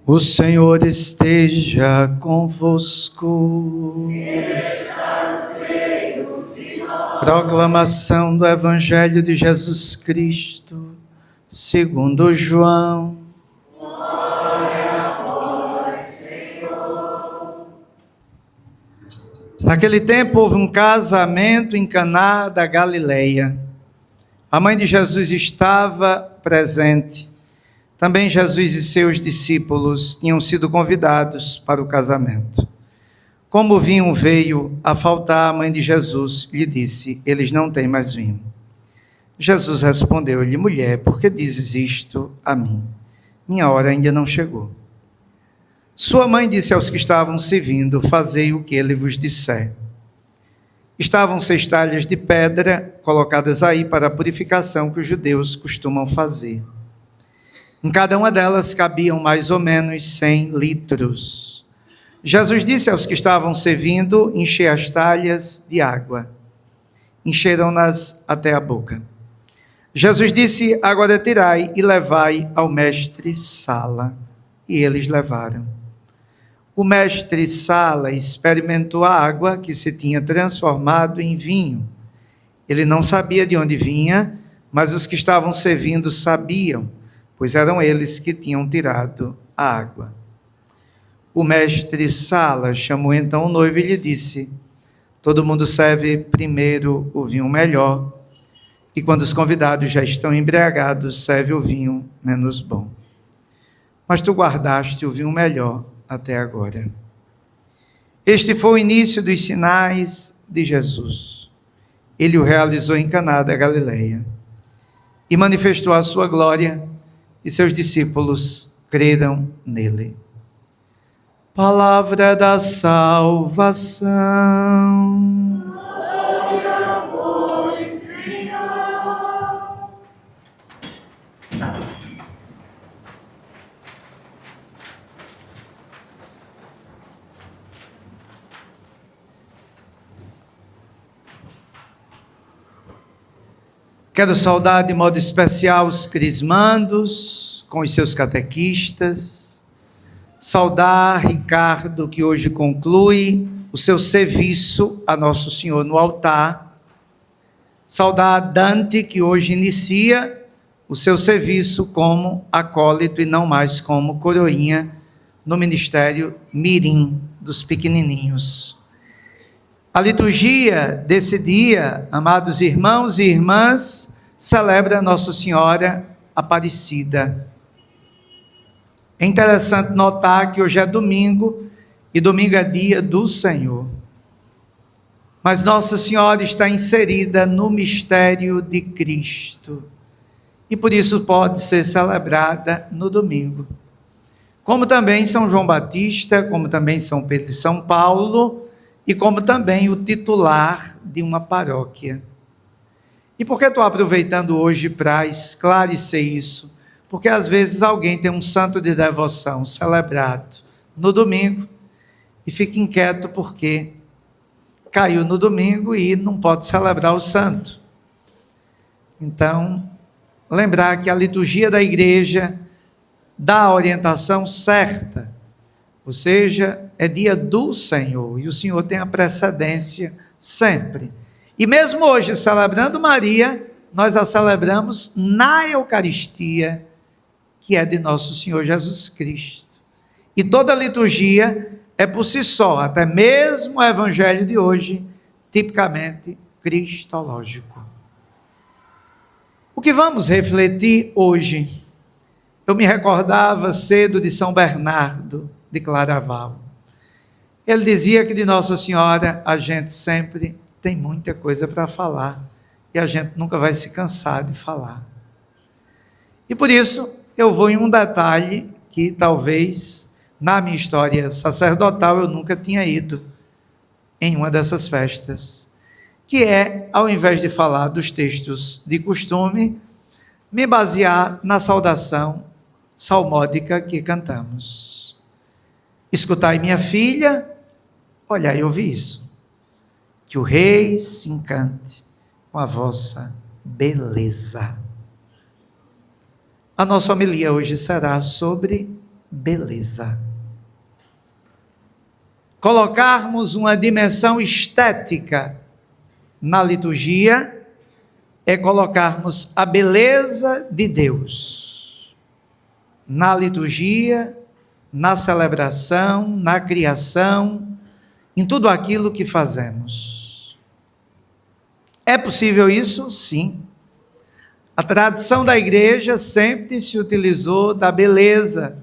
O Senhor esteja convosco. Proclamação do Evangelho de Jesus Cristo, segundo João. Glória a vós, Senhor. Naquele tempo houve um casamento em Caná da Galileia. A mãe de Jesus estava presente. Também Jesus e seus discípulos tinham sido convidados para o casamento. Como o vinho veio a faltar, a mãe de Jesus lhe disse: eles não têm mais vinho. Jesus respondeu-lhe: mulher, por que dizes isto a mim? Minha hora ainda não chegou. Sua mãe disse aos que estavam servindo: fazei o que ele vos disser. Estavam 6 talhas de pedra colocadas aí para a purificação que os judeus costumam fazer. Em cada uma delas cabiam mais ou menos 100 litros. Jesus disse aos que estavam servindo: enchei as talhas de água. Encheram-nas até a boca. Jesus disse: agora tirai e levai ao mestre-sala. E eles levaram. O mestre-sala experimentou a água que se tinha transformado em vinho. Ele não sabia de onde vinha, mas os que estavam servindo sabiam, pois eram eles que tinham tirado a água. O mestre-sala chamou então o noivo e lhe disse: todo mundo serve primeiro o vinho melhor, e quando os convidados já estão embriagados, serve o vinho menos bom. Mas tu guardaste o vinho melhor até agora. Este foi o início dos sinais de Jesus. Ele o realizou em Caná da Galileia e manifestou a sua glória, e seus discípulos creram nele. Palavra da salvação. Glória a vós, Senhor. Quero saudar de modo especial os crismandos com os seus catequistas. Saudar Ricardo, que hoje conclui o seu serviço a Nosso Senhor no altar. Saudar Dante, que hoje inicia o seu serviço como acólito e não mais como coroinha no ministério Mirim dos pequenininhos. A liturgia desse dia, amados irmãos e irmãs, celebra Nossa Senhora Aparecida. É interessante notar que hoje é domingo, e domingo é dia do Senhor. Mas Nossa Senhora está inserida no mistério de Cristo, e por isso pode ser celebrada no domingo. Como também São João Batista, como também São Pedro e São Paulo, e como também o titular de uma paróquia. E por que estou aproveitando hoje para esclarecer isso? Porque às vezes alguém tem um santo de devoção celebrado no domingo e fica inquieto porque caiu no domingo e não pode celebrar o santo. Então, lembrar que a liturgia da igreja dá a orientação certa, ou seja, é dia do Senhor e o Senhor tem a precedência sempre. E mesmo hoje, celebrando Maria, nós a celebramos na Eucaristia, que é de Nosso Senhor Jesus Cristo. E toda a liturgia é por si só, até mesmo o Evangelho de hoje, tipicamente cristológico. O que vamos refletir hoje? Eu me recordava cedo de São Bernardo de Claraval. Ele dizia que de Nossa Senhora a gente sempre tem muita coisa para falar, e a gente nunca vai se cansar de falar. E por isso, eu vou em um detalhe que talvez na minha história sacerdotal eu nunca tinha ido em uma dessas festas, que é, ao invés de falar dos textos de costume, me basear na saudação salmódica que cantamos. Escutai, minha filha, olhai e ouvi isso, que o Rei se encante com a vossa beleza. A nossa homilia hoje será sobre beleza. Colocarmos uma dimensão estética na liturgia é colocarmos a beleza de Deus na liturgia, na celebração, na criação, em tudo aquilo que fazemos. É possível isso? Sim. A tradição da igreja sempre se utilizou da beleza,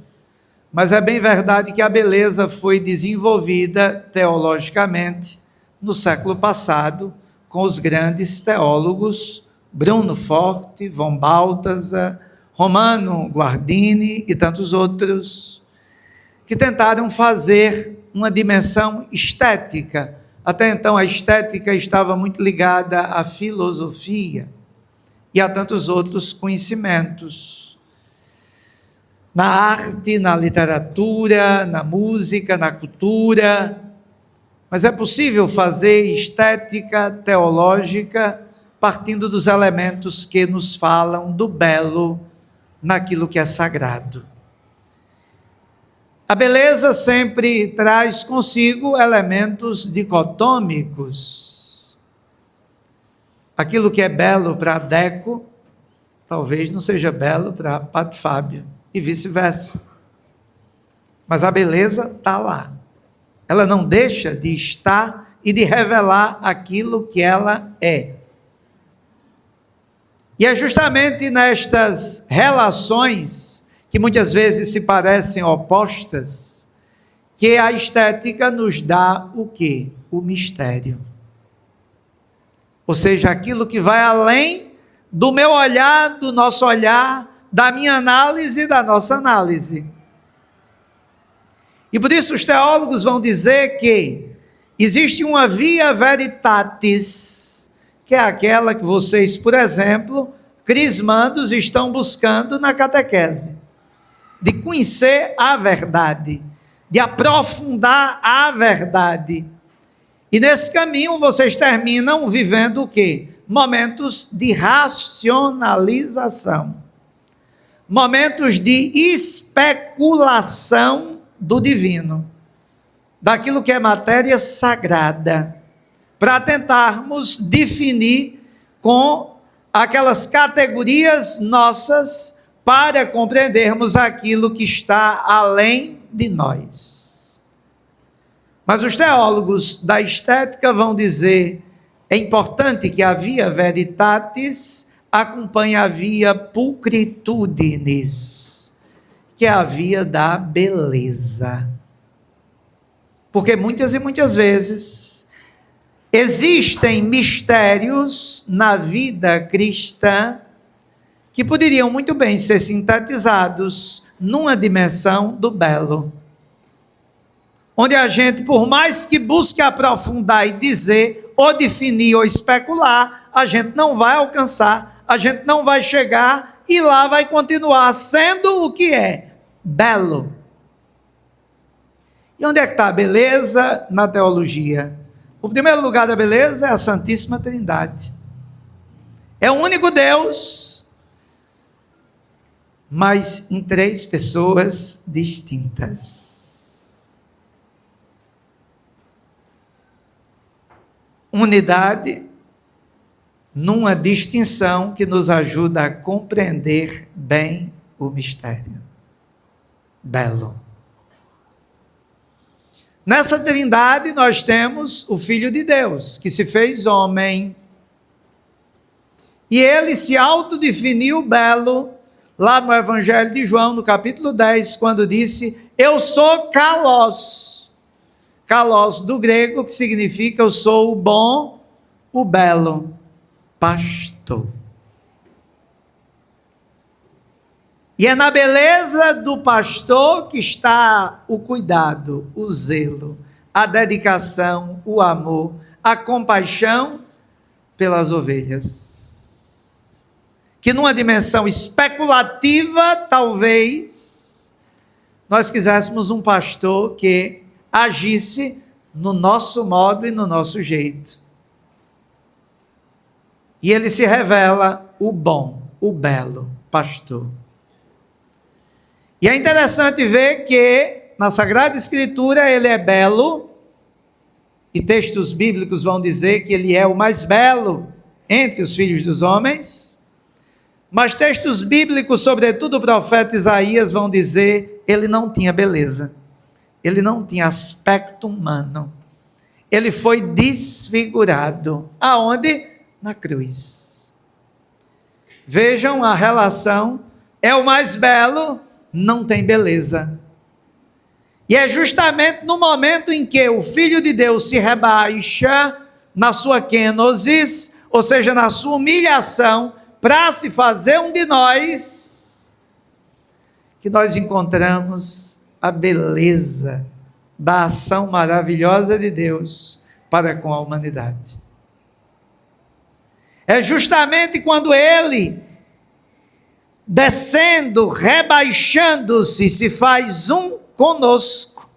mas é bem verdade que a beleza foi desenvolvida teologicamente no século passado, com os grandes teólogos Bruno Forte, von Balthasar, Romano Guardini e tantos outros, que tentaram fazer uma dimensão estética. Até então a estética estava muito ligada à filosofia e a tantos outros conhecimentos. Na arte, na literatura, na música, na cultura. Mas é possível fazer estética teológica partindo dos elementos que nos falam do belo naquilo que é sagrado. A beleza sempre traz consigo elementos dicotômicos. Aquilo que é belo para Deco, talvez não seja belo para Padre Fábio, e vice-versa. Mas a beleza está lá. Ela não deixa de estar e de revelar aquilo que ela é. E é justamente nestas relações, que muitas vezes se parecem opostas, que a estética nos dá o quê? O mistério. Ou seja, aquilo que vai além do meu olhar, do nosso olhar, da minha análise e da nossa análise. E por isso os teólogos vão dizer que existe uma via veritatis, que é aquela que vocês, por exemplo, crismandos, estão buscando na catequese, de conhecer a verdade, de aprofundar a verdade. E nesse caminho vocês terminam vivendo o quê? Momentos de racionalização, momentos de especulação do divino, daquilo que é matéria sagrada, para tentarmos definir com aquelas categorias nossas para compreendermos aquilo que está além de nós. Mas os teólogos da estética vão dizer: é importante que a via veritatis acompanhe a via pulcritudinis, que é a via da beleza. Porque muitas e muitas vezes existem mistérios na vida cristã que poderiam muito bem ser sintetizados numa dimensão do belo, onde a gente, por mais que busque aprofundar e dizer, ou definir, ou especular, a gente não vai alcançar, a gente não vai chegar, e lá vai continuar sendo o que é belo. E onde é que está a beleza na teologia? O primeiro lugar da beleza é a Santíssima Trindade. É o único Deus, mas em três pessoas distintas. Unidade numa distinção que nos ajuda a compreender bem o mistério. Belo. Nessa trindade nós temos o Filho de Deus, que se fez homem. E ele se autodefiniu belo, lá no Evangelho de João, no capítulo 10, quando disse: eu sou kalos. Kalos do grego, que significa eu sou o bom, o belo, pastor. E é na beleza do pastor que está o cuidado, o zelo, a dedicação, o amor, a compaixão pelas ovelhas. Que numa dimensão especulativa, talvez, nós quiséssemos um pastor que agisse no nosso modo e no nosso jeito. E ele se revela o bom, o belo pastor. E é interessante ver que na Sagrada Escritura ele é belo, e textos bíblicos vão dizer que ele é o mais belo entre os filhos dos homens, mas textos bíblicos, sobretudo o profeta Isaías, vão dizer que ele não tinha beleza, ele não tinha aspecto humano, ele foi desfigurado. Aonde? Na cruz. Vejam a relação, é o mais belo, não tem beleza. E é justamente no momento em que o Filho de Deus se rebaixa na sua kenosis, ou seja, na sua humilhação, para se fazer um de nós, que nós encontramos a beleza da ação maravilhosa de Deus para com a humanidade. É justamente quando ele, descendo, rebaixando-se, se faz um conosco,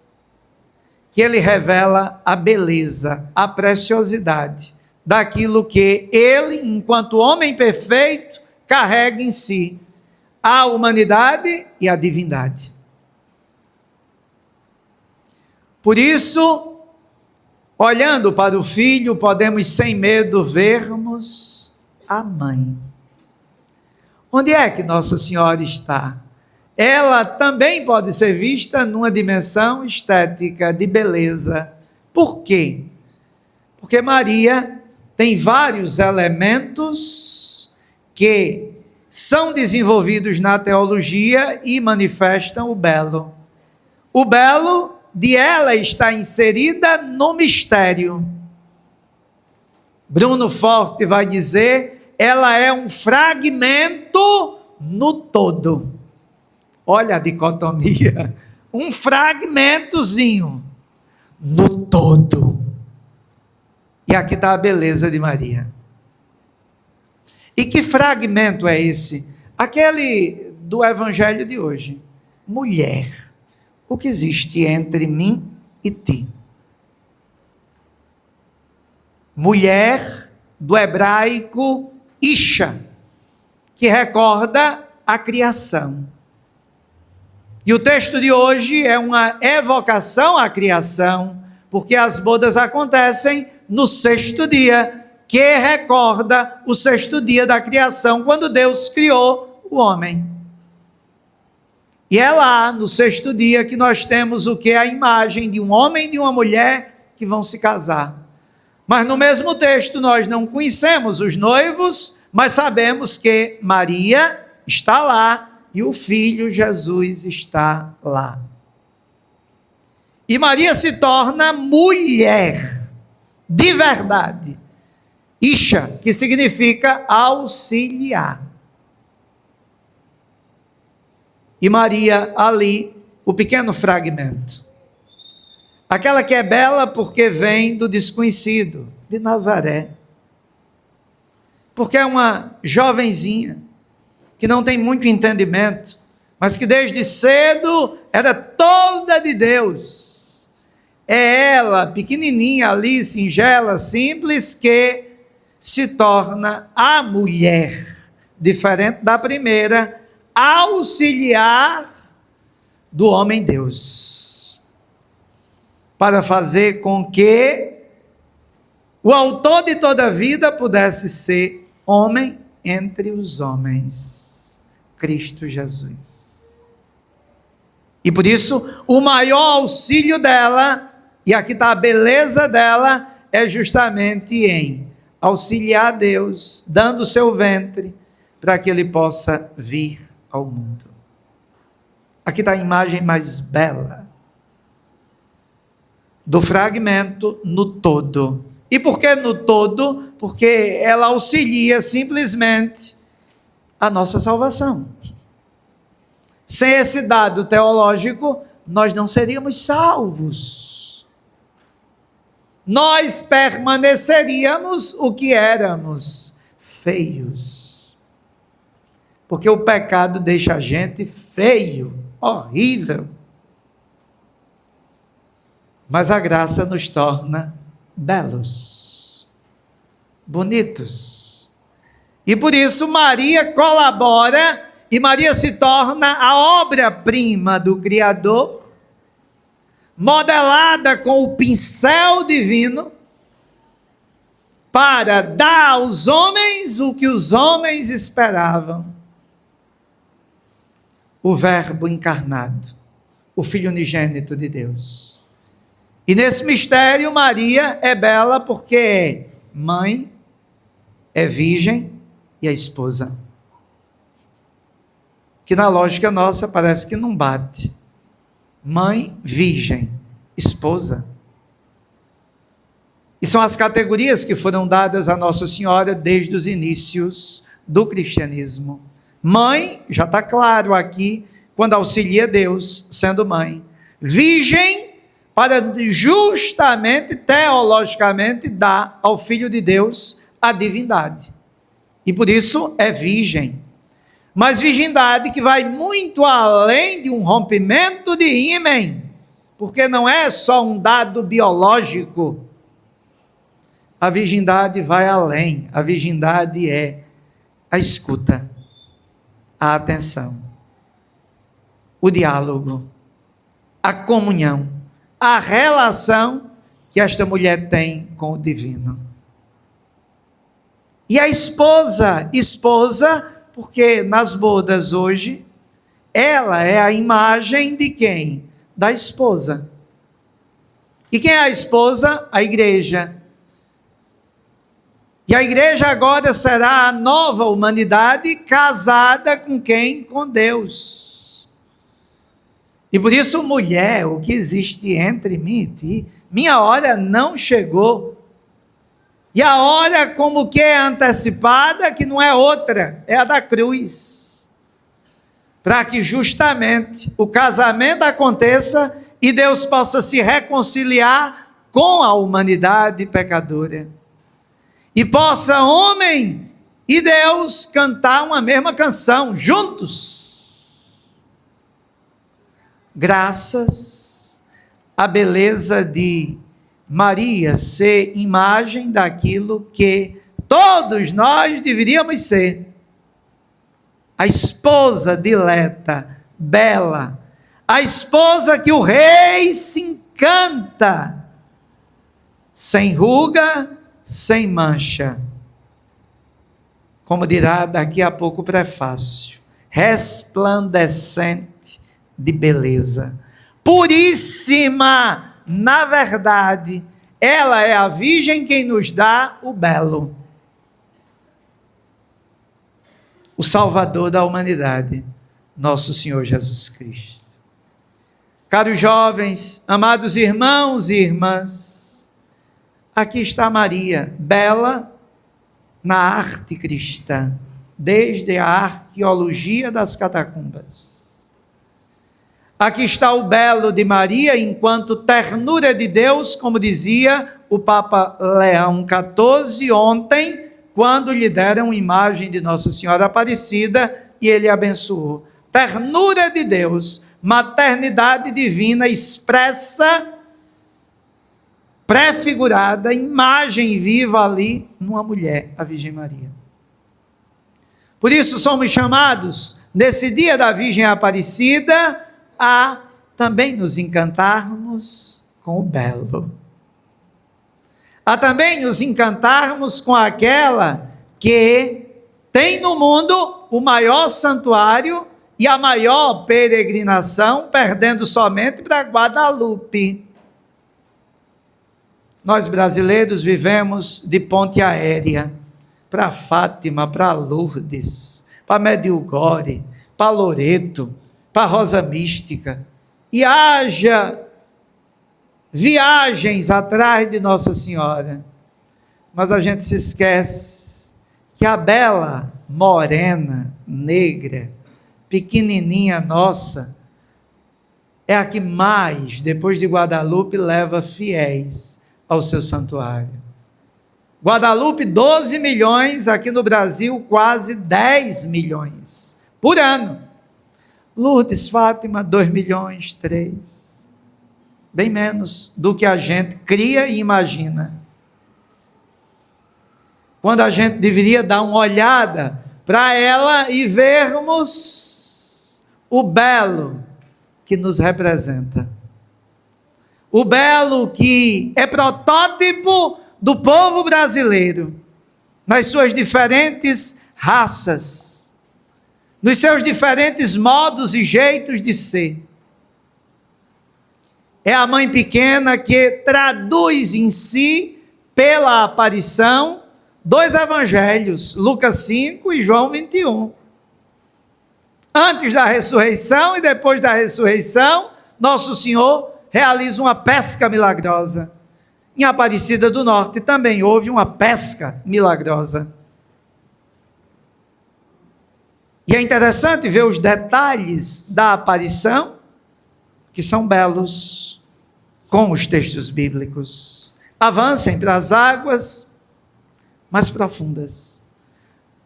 que ele revela a beleza, a preciosidade daquilo que ele, enquanto homem perfeito, carrega em si, a humanidade e a divindade. Por isso, olhando para o Filho, podemos sem medo vermos a mãe. Onde é que Nossa Senhora está? Ela também pode ser vista numa dimensão estética, de beleza. Por quê? Porque Maria tem vários elementos que são desenvolvidos na teologia e manifestam o belo. O belo de ela está inserida no mistério. Bruno Forte vai dizer, ela é um fragmento no todo. Olha a dicotomia, um fragmentozinho no todo. E aqui está a beleza de Maria. E que fragmento é esse? Aquele do evangelho de hoje. Mulher, o que existe entre mim e ti? Mulher, do hebraico Isha, que recorda a criação. E o texto de hoje é uma evocação à criação, porque as bodas acontecem no sexto dia, que recorda o sexto dia da criação, quando Deus criou o homem. E é lá, no sexto dia, que nós temos o que? A imagem de um homem e de uma mulher que vão se casar. Mas no mesmo texto nós não conhecemos os noivos, mas sabemos que Maria está lá, e o Filho Jesus está lá. E Maria se torna mulher, de verdade. Isha, que significa auxiliar. E Maria ali, o pequeno fragmento. Aquela que é bela porque vem do desconhecido, de Nazaré. Porque é uma jovenzinha, que não tem muito entendimento, mas que desde cedo era toda de Deus. É ela, pequenininha ali, singela, simples, que se torna a mulher, diferente da primeira, auxiliar do homem-Deus, para fazer com que o autor de toda a vida pudesse ser homem entre os homens. Cristo Jesus. E por isso, o maior auxílio dela, e aqui está a beleza dela, é justamente em auxiliar Deus, dando o seu ventre, para que ele possa vir ao mundo. Aqui está a imagem mais bela do fragmento no todo. E por que no todo? Porque ela auxilia simplesmente a nossa salvação. Sem esse dado teológico, nós não seríamos salvos. Nós permaneceríamos o que éramos, feios. Porque o pecado deixa a gente feio, horrível. Mas a graça nos torna belos, bonitos. E por isso Maria colabora e Maria se torna a obra-prima do Criador, modelada com o pincel divino, para dar aos homens o que os homens esperavam. O Verbo encarnado, o Filho unigênito de Deus. E nesse mistério, Maria é bela porque é mãe, é virgem e é esposa. Que na lógica nossa parece que não bate. Mãe, virgem, esposa. E são as categorias que foram dadas a Nossa Senhora desde os inícios do cristianismo. Mãe, já está claro aqui, quando auxilia Deus, sendo mãe. Virgem, para justamente, teologicamente, dar ao Filho de Deus a divindade. E por isso é virgem. Mas virgindade que vai muito além de um rompimento de ímen, porque não é só um dado biológico. A virgindade vai além. A virgindade é a escuta, a atenção, o diálogo, a comunhão, a relação que esta mulher tem com o divino. E a esposa, porque nas bodas hoje, ela é a imagem de quem? Da esposa. E quem é a esposa? A igreja. E a igreja agora será a nova humanidade casada com quem? Com Deus. E por isso, mulher, o que existe entre mim e ti, minha hora não chegou. E a hora como que é antecipada, que não é outra, é a da cruz. Para que justamente o casamento aconteça e Deus possa se reconciliar com a humanidade pecadora. E possa homem e Deus cantar uma mesma canção, juntos. Graças à beleza de Maria ser imagem daquilo que todos nós deveríamos ser. A esposa dileta, bela, a esposa que o rei se encanta, sem ruga, sem mancha. Como dirá daqui a pouco o prefácio, resplandecente de beleza, puríssima. Na verdade, ela é a Virgem quem nos dá o belo. O Salvador da humanidade, nosso Senhor Jesus Cristo. Caros jovens, amados irmãos e irmãs, aqui está Maria, bela na arte cristã, desde a arqueologia das catacumbas. Aqui está o belo de Maria, enquanto ternura de Deus, como dizia o Papa Leão XIV ontem, quando lhe deram imagem de Nossa Senhora Aparecida e ele abençoou. Ternura de Deus, maternidade divina expressa, prefigurada, imagem viva ali numa mulher, a Virgem Maria. Por isso somos chamados, nesse dia da Virgem Aparecida, a também nos encantarmos com o belo. A também nos encantarmos com aquela que tem no mundo o maior santuário e a maior peregrinação, perdendo somente para Guadalupe. Nós brasileiros vivemos de ponte aérea para Fátima, para Lourdes, para Medjugorje, para Loreto, para Rosa Mística, e haja viagens atrás de Nossa Senhora, mas a gente se esquece que a bela, morena, negra, pequenininha nossa, é a que mais, depois de Guadalupe, leva fiéis ao seu santuário. Guadalupe, 12 milhões, aqui no Brasil, quase 10 milhões por ano. Lourdes, Fátima, 2 milhões, 3. Bem menos do que a gente cria e imagina. Quando a gente deveria dar uma olhada para ela e vermos o belo que nos representa. O belo que é protótipo do povo brasileiro, nas suas diferentes raças, nos seus diferentes modos e jeitos de ser. É a mãe pequena que traduz em si, pela aparição, dois evangelhos, Lucas 5 e João 21. Antes da ressurreição e depois da ressurreição, Nosso Senhor realiza uma pesca milagrosa. Em Aparecida do Norte também houve uma pesca milagrosa. E é interessante ver os detalhes da aparição, que são belos, com os textos bíblicos. Avancem para as águas mais profundas.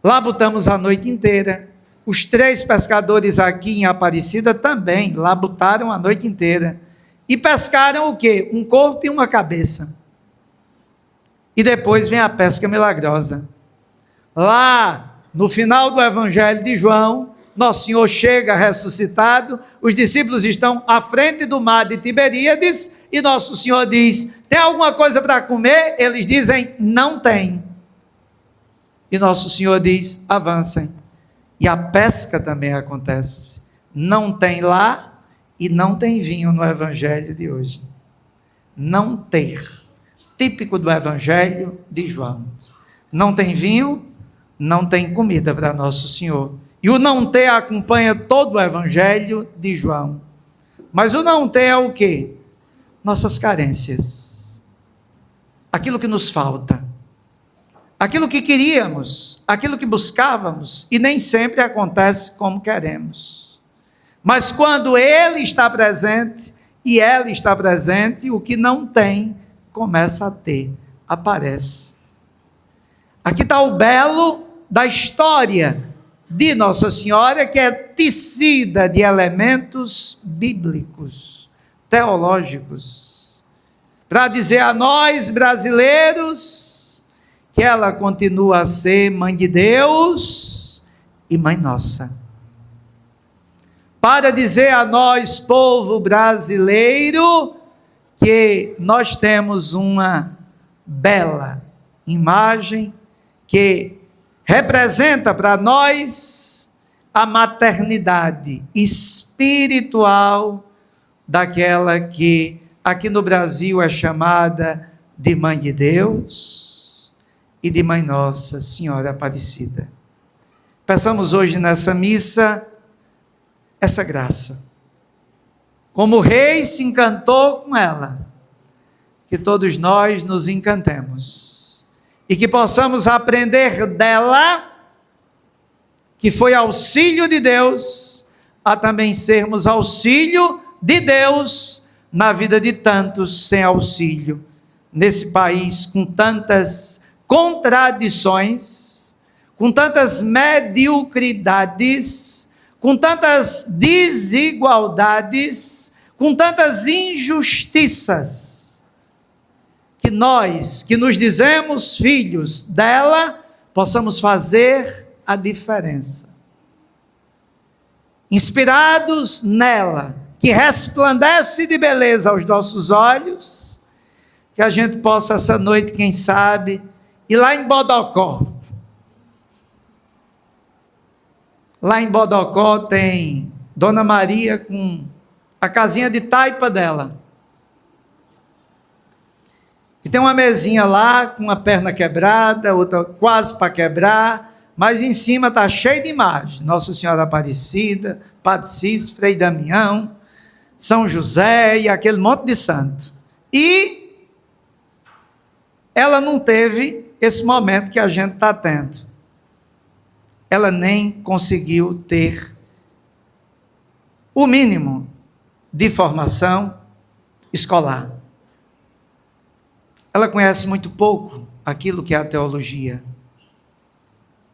Lá botamos a noite inteira. Os 3 pescadores aqui em Aparecida também lá botaram a noite inteira. E pescaram o quê? Um corpo e uma cabeça. E depois vem a pesca milagrosa. Lá, no final do Evangelho de João, Nosso Senhor chega ressuscitado, os discípulos estão à frente do mar de Tiberíades, e Nosso Senhor diz: tem alguma coisa para comer? Eles dizem: não tem. E Nosso Senhor diz: avancem. E a pesca também acontece. Não tem lá e não tem vinho no Evangelho de hoje. Não ter. Típico do Evangelho de João. Não tem vinho, não tem comida para Nosso Senhor. E o não ter acompanha todo o Evangelho de João. Mas o não ter é o quê? Nossas carências. Aquilo que nos falta. Aquilo que queríamos, aquilo que buscávamos, e nem sempre acontece como queremos. Mas quando Ele está presente, e ela está presente, o que não tem, começa a ter, aparece. Aqui está o belo da história de Nossa Senhora, que é tecida de elementos bíblicos, teológicos, para dizer a nós brasileiros que ela continua a ser mãe de Deus e mãe nossa. Para dizer a nós, povo brasileiro, que nós temos uma bela imagem que representa para nós a maternidade espiritual daquela que aqui no Brasil é chamada de Mãe de Deus e de Mãe Nossa Senhora Aparecida. Peçamos hoje nessa missa essa graça. Como o rei se encantou com ela, que todos nós nos encantemos e que possamos aprender dela, que foi auxílio de Deus, a também sermos auxílio de Deus na vida de tantos sem auxílio, nesse país com tantas contradições, com tantas mediocridades, com tantas desigualdades, com tantas injustiças, que nós, que nos dizemos filhos dela, possamos fazer a diferença. Inspirados nela, que resplandece de beleza aos nossos olhos, que a gente possa essa noite, quem sabe, ir lá em Bodocó. Lá em Bodocó tem Dona Maria com a casinha de taipa dela. E tem uma mesinha lá com uma perna quebrada, outra quase para quebrar, mas em cima está cheio de imagens. Nossa Senhora Aparecida, Padre Cícero, Frei Damião, São José e aquele monte de santo. E ela não teve esse momento que a gente está tendo. Ela nem conseguiu ter o mínimo de formação escolar. Ela conhece muito pouco aquilo que é a teologia.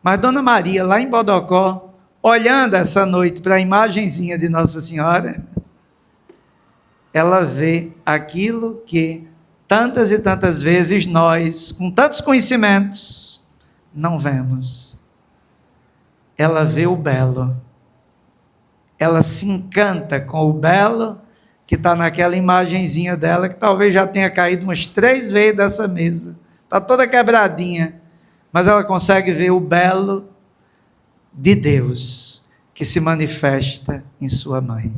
Mas Dona Maria, lá em Bodocó, olhando essa noite para a imagenzinha de Nossa Senhora, ela vê aquilo que tantas e tantas vezes nós, com tantos conhecimentos, não vemos. ela vê o belo. Ela se encanta com o belo que está naquela imagenzinha dela, que talvez já tenha caído umas 3 vezes dessa mesa. Está toda quebradinha, mas ela consegue ver o belo de Deus que se manifesta em sua mãe.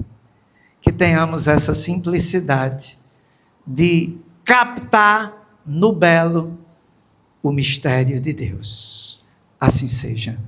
Que tenhamos essa simplicidade de captar no belo o mistério de Deus. Assim seja.